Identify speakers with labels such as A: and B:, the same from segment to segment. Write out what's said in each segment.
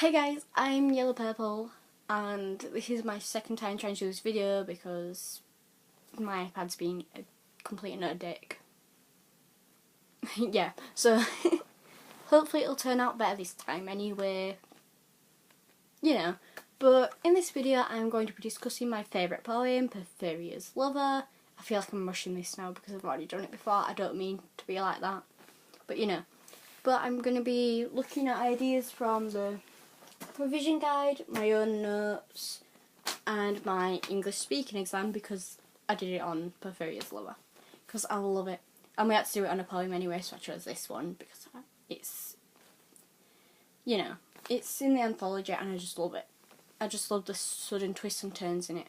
A: Hey guys, I'm yellowpurple and this is my second time trying to do this video because my iPad's been a complete and utter dick. Yeah, so hopefully it'll turn out better this time anyway, you know. But in this video I'm going to be discussing my favourite poem, Porphyria Lover. I feel like I'm rushing this now because I've already done it before. I don't mean to be like that, but you know. But I'm going to be looking at ideas from the revision guide, my own notes, and my English speaking exam because I did it on Porphyria Lover because I love it, and we had to do it on a poem anyway, so I chose this one because it's, you know, it's in the anthology and I just love it. I just love the sudden twists and turns in it.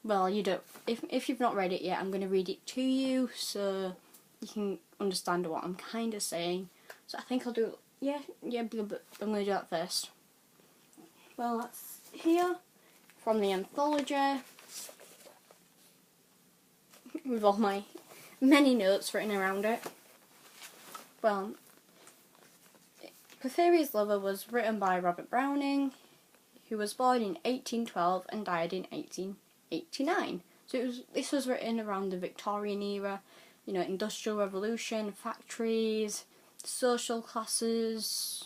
A: Well, you don't. If you've not read it yet, I'm going to read it to you so you can understand what I'm kind of saying. So I think I'll do. Yeah. I'm going to do that first. Well, that's here from the anthology with all my many notes written around it. Well, Porphyria Lover was written by Robert Browning, who was born in 1812 and died in 1889. So this was written around the Victorian era, you know, Industrial Revolution, factories, social classes,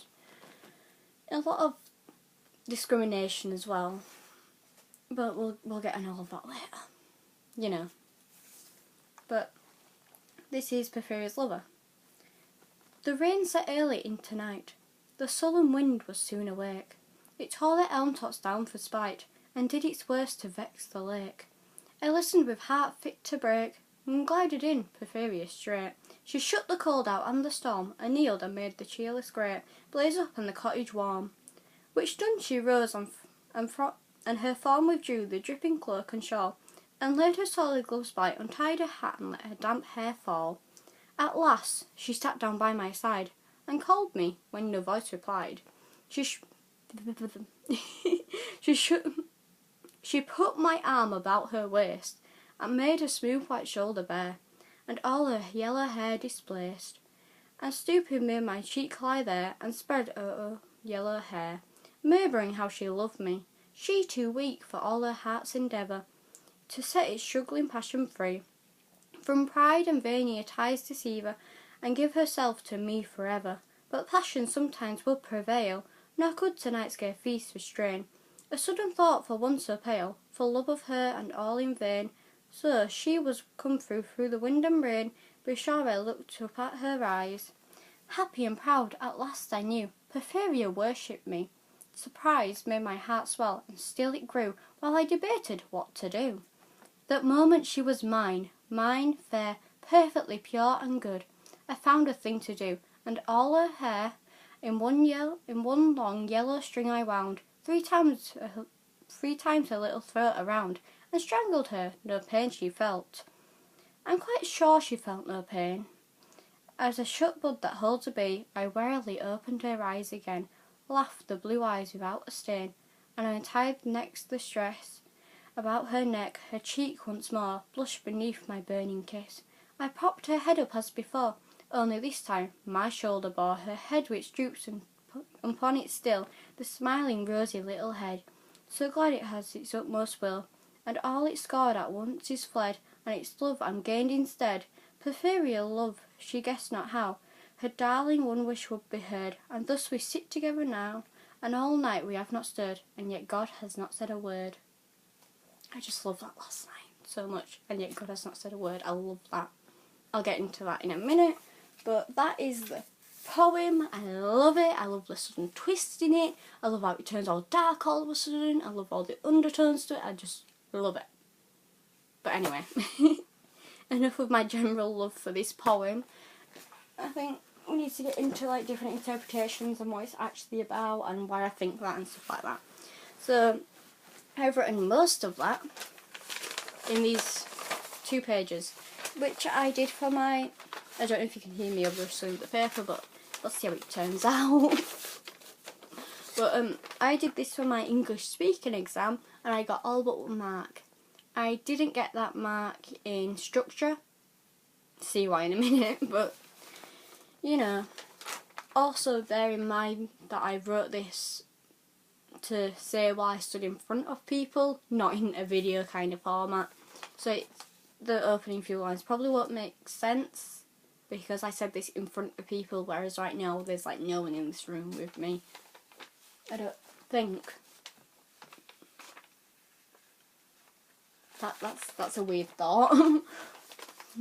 A: a lot of discrimination as well, but we'll get on all of that later, you know. But this is Porphyria Lover. The rain set early into night. The sullen wind was soon awake. It tore the elm tops down for spite, and did its worst to vex the lake. I listened with heart fit to break, and glided in Porphyria straight. She shut the cold out and the storm, and kneeled and made the cheerless grate blaze up and the cottage warm. Which done, she rose and her form withdrew the dripping cloak and shawl, and laid her solid gloves by, untied her hat and let her damp hair fall. At last she sat down by my side, and called me, when no voice replied. She put my arm about her waist, and made her smooth white shoulder bare, and all her yellow hair displaced, and stooping made my cheek lie there, and spread her yellow hair, murmuring how she loved me, she too weak for all her heart's endeavour to set its struggling passion free from pride and vainer ties deceive her, and give herself to me forever. But passion sometimes would prevail, nor could tonight's gay feast restrain a sudden thought for one so pale, for love of her and all in vain. So she was come through the wind and rain, be sure I looked up at her eyes. Happy and proud at last I knew Porphyria worshipped me. Surprise made my heart swell, and still it grew, while I debated what to do. That moment she was mine, fair, perfectly pure and good. I found a thing to do, and all her hair in one long yellow string I wound, three times her little throat around, and strangled her. No pain she felt. I'm quite sure she felt no pain. As a shut bud that holds a bee, I warily opened her eyes again, laughed the blue eyes without a stain, and I untied next the stress about her neck. Her cheek once more blushed beneath my burning kiss. I propped her head up as before, only this time my shoulder bore her head, which droops, and upon it still the smiling rosy little head, so glad it has its utmost will, and all it scored at once is fled, and its love I'm gained instead. Porphyria love, she guessed not how her darling one wish would be heard, and thus we sit together now, and all night we have not stirred, and yet God has not said a word. I just love that last line so much, and yet God has not said a word. I love that. I'll get into that in a minute, but that is the poem. I love it. I love the sudden twist in it. I love how it turns all dark all of a sudden. I love all the undertones to it. I just love it. But anyway, enough of my general love for this poem. I think we need to get into like different interpretations and what it's actually about and why I think that and stuff like that. So I've written most of that in these 2 pages, which I did for my, I don't know if you can hear me over the paper, but let's see how it turns out. But I did this for my English speaking exam, and I got all but 1 mark. I didn't get that mark in structure, see why in a minute, but you know, also bear in mind that I wrote this want to say while I stood in front of people, not in a video kind of format. So the opening few lines probably won't make sense because I said this in front of people, whereas right now there's like no one in this room with me. I don't think. That's a weird thought. I'm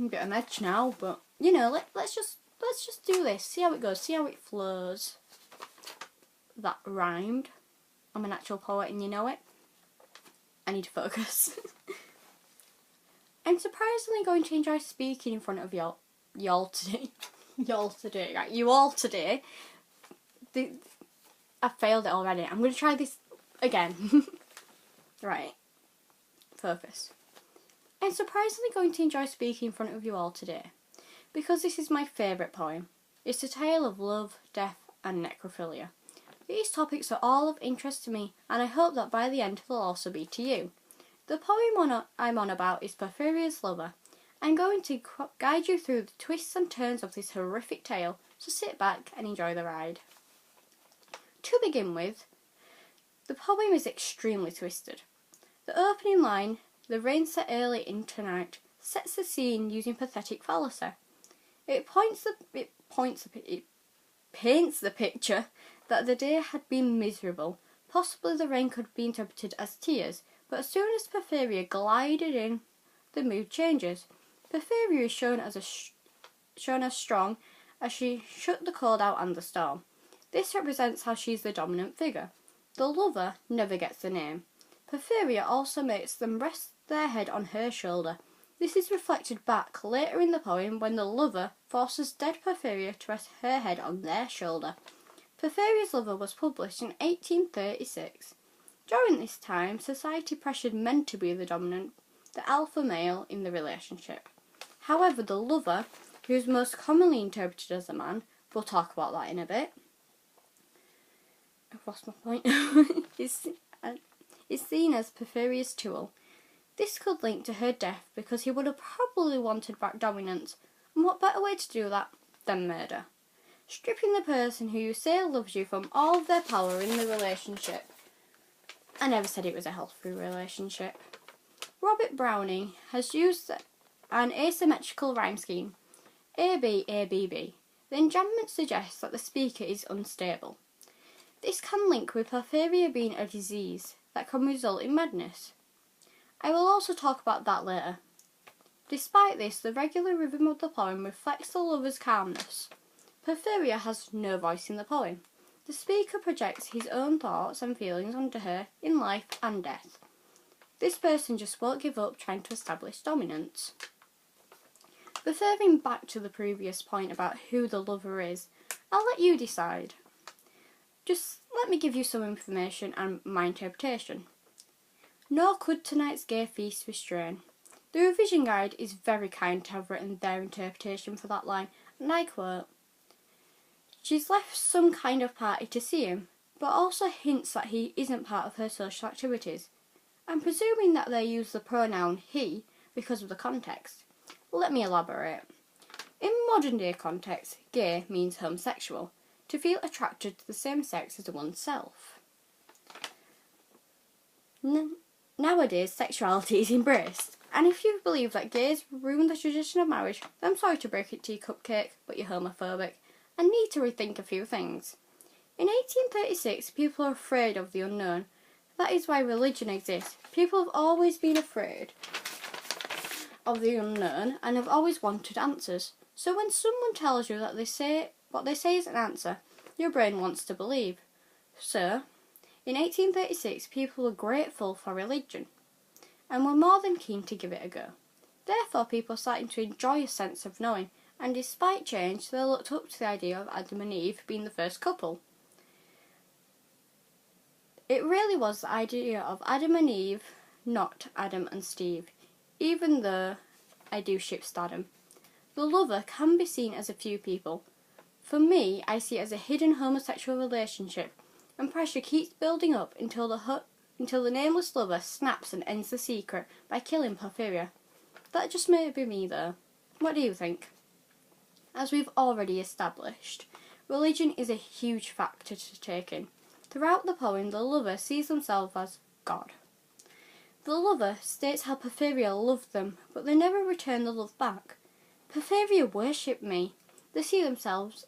A: a bit on edge now, but you know, let's just do this. See how it goes. See how it flows. That rhymed. I'm an actual poet, and you know it. I need to focus. I'm surprisingly going to enjoy speaking in front of y'all today. Y'all today, right? You all today. I failed it already. I'm going to try this again. Right. Focus. I'm surprisingly going to enjoy speaking in front of you all today, because this is my favourite poem. It's a tale of love, death and necrophilia. These topics are all of interest to me, and I hope that by the end they'll also be to you. The poem I'm on about is Porphyria Lover. I'm going to guide you through the twists and turns of this horrific tale, so sit back and enjoy the ride. To begin with, the poem is extremely twisted. The opening line, "The rain set early into night," sets the scene using pathetic fallacy. It paints the picture that the day had been miserable. Possibly the rain could be interpreted as tears, but as soon as Porphyria glided in, the mood changes. Porphyria is shown as strong as she shut the cold out and the storm. This represents how she's the dominant figure. The lover never gets the name. Porphyria also makes them rest their head on her shoulder. This is reflected back later in the poem when the lover forces dead Porphyria to rest her head on their shoulder. Porphyria's Lover was published in 1836. During this time, society pressured men to be the dominant, the alpha male in the relationship. However, the lover, who is most commonly interpreted as a man, we'll talk about that in a bit. I've lost my point. is seen as Porphyria's tool. This could link to her death because he would have probably wanted back dominance, and what better way to do that than murder? Stripping the person who you say loves you from all of their power in the relationship. I never said it was a healthy relationship. Robert Browning has used an asymmetrical rhyme scheme, AB, ABB. The enjambment suggests that the speaker is unstable. This can link with Porphyria being a disease that can result in madness. I will also talk about that later. Despite this, the regular rhythm of the poem reflects the lover's calmness. Porphyria has no voice in the poem. The speaker projects his own thoughts and feelings onto her in life and death. This person just won't give up trying to establish dominance. Referring back to the previous point about who the lover is, I'll let you decide. Just let me give you some information and my interpretation. Nor could tonight's gay feast restrain. The revision guide is very kind to have written their interpretation for that line, and I quote, "She's left some kind of party to see him, but also hints that he isn't part of her social activities. I'm presuming that they use the pronoun he because of the context. Let me elaborate. In modern day context, gay means homosexual, to feel attracted to the same sex as oneself. Nowadays, sexuality is embraced, and if you believe that gays ruin the tradition of marriage, then I'm sorry to break it to you, cupcake, but you're homophobic, and need to rethink a few things. In 1836, people are afraid of the unknown. That is why religion exists. People have always been afraid of the unknown and have always wanted answers. So when someone tells you that what they say is an answer, your brain wants to believe. So, in 1836, people were grateful for religion and were more than keen to give it a go. Therefore, people started to enjoy a sense of knowing, and despite change, they looked up to the idea of Adam and Eve being the first couple. It really was the idea of Adam and Eve, not Adam and Steve, even though I do ship Stardom. The lover can be seen as a few people. For me, I see it as a hidden homosexual relationship, and pressure keeps building up until the nameless lover snaps and ends the secret by killing Porphyria. That just may be me though. What do you think? As we've already established, religion is a huge factor to take in. Throughout the poem, the lover sees himself as God. The lover states how Porphyria loved them, but they never return the love back. Porphyria worshipped me. They see themselves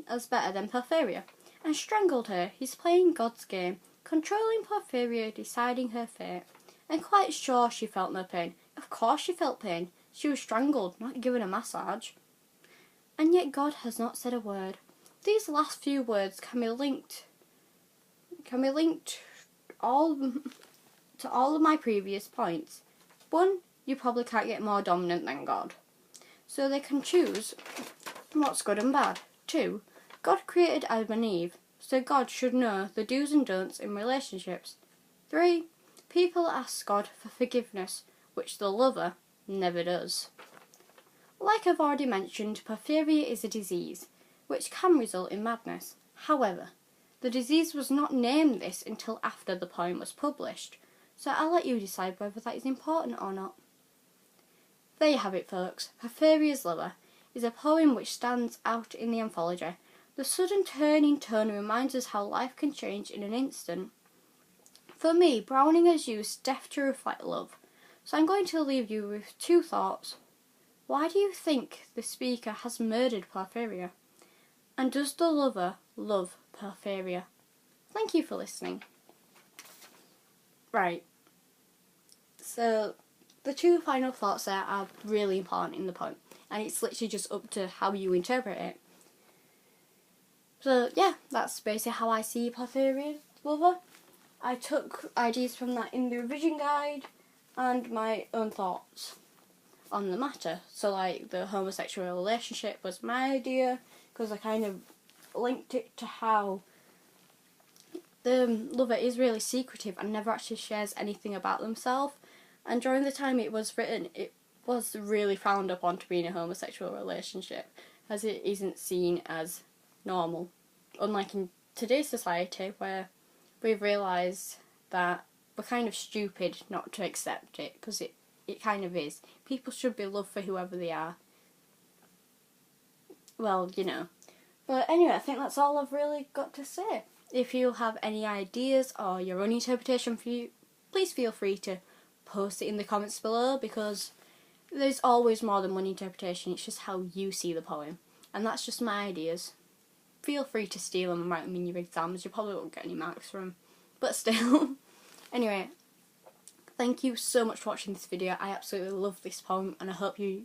A: as better than Porphyria, and strangled her. He's playing God's game, controlling Porphyria, deciding her fate. I'm quite sure she felt no pain. Of course she felt pain. She was strangled, not given a massage. And yet God has not said a word. These last few words can be linked all to all of my previous points. 1. You probably can't get more dominant than God. So they can choose what's good and bad. 2. God created Adam and Eve, so God should know the do's and don'ts in relationships. 3. People ask God for forgiveness, which the lover never does. Like I've already mentioned, porphyria is a disease, which can result in madness. However, the disease was not named this until after the poem was published, so I'll let you decide whether that is important or not. There you have it, folks. Porphyria's Lover is a poem which stands out in the anthology. The sudden turn in tone reminds us how life can change in an instant. For me, Browning has used death to reflect love, so I'm going to leave you with 2 thoughts. Why do you think the speaker has murdered Porphyria? And does the lover love Porphyria? Thank you for listening. Right, so the 2 final thoughts there are really important in the poem, and it's literally just up to how you interpret it. So yeah, that's basically how I see Porphyria's Lover. I took ideas from that in the revision guide and my own thoughts on the matter. So like the homosexual relationship was my idea, because I kind of linked it to how the lover is really secretive and never actually shares anything about themselves. And during the time it was written, it was really frowned upon to be in a homosexual relationship, as it isn't seen as normal. Unlike in today's society, where we've realised that we're kind of stupid not to accept it, because it kind of is. People should be loved for whoever they are. Well, you know. But anyway, I think that's all I've really got to say. If you have any ideas or your own interpretation for you, please feel free to post it in the comments below, because there's always more than one interpretation. It's just how you see the poem, and that's just my ideas. Feel free to steal them and write them in your exams. You probably won't get any marks from them, but still. Anyway, thank you so much for watching this video. I absolutely love this poem, and I hope you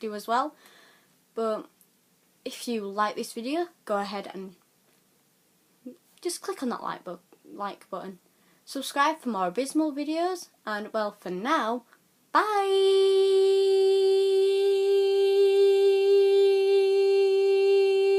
A: do as well. But if you like this video, go ahead and just click on that like button. Subscribe for more abysmal videos, and well, for now, bye!